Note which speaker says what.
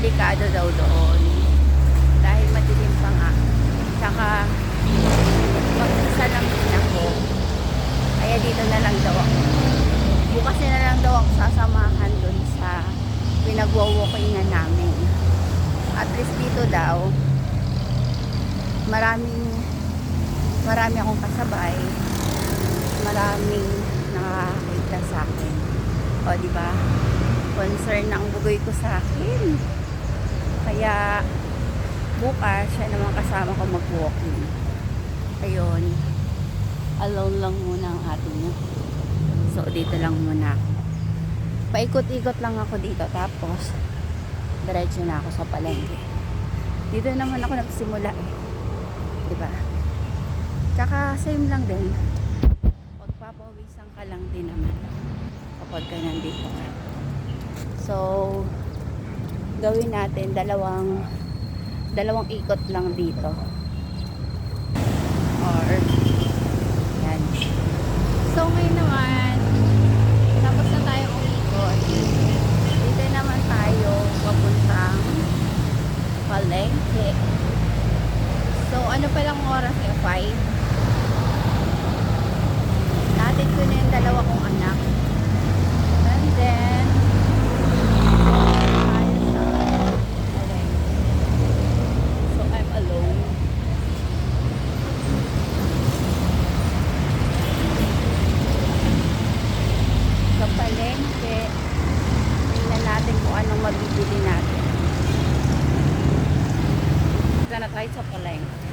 Speaker 1: delikado daw doon. Dahil madilim pa nga. Tsaka, mag-isa lang din ako. Kaya dito na lang daw ako. Bukas na lang daw ako sasamahan doon sa pinagwa-walkingan namin. At least dito daw, marami akong kasabay, maraming nakakita sa akin. O, diba? Concern na ang bugoy ko sa akin. Kaya, bukas, siya naman kasama ko mag-walking. Ayun. Alone lang muna ang ating. So, dito lang muna. Paikot-ikot lang ako dito. Tapos, diretso na ako sa palengke. Dito naman ako nagsimula eh. Diba? Tsaka, same lang din. Pagpapawisan ka lang din naman. Kapag ka nandito ka. So, gawin natin dalawang ikot lang dito. Or, yan. So, ngayon naman, tapos na tayo umikot. Dito naman tayo papuntang palengke. So, ano palang oras eh? 5. Natin ko na yung dalawa kong anak. And then, tayo sa palengke. So, I'm alone. Sa palengke, tingnan natin kung anong mabibili natin. Punta na tayo sa palengke.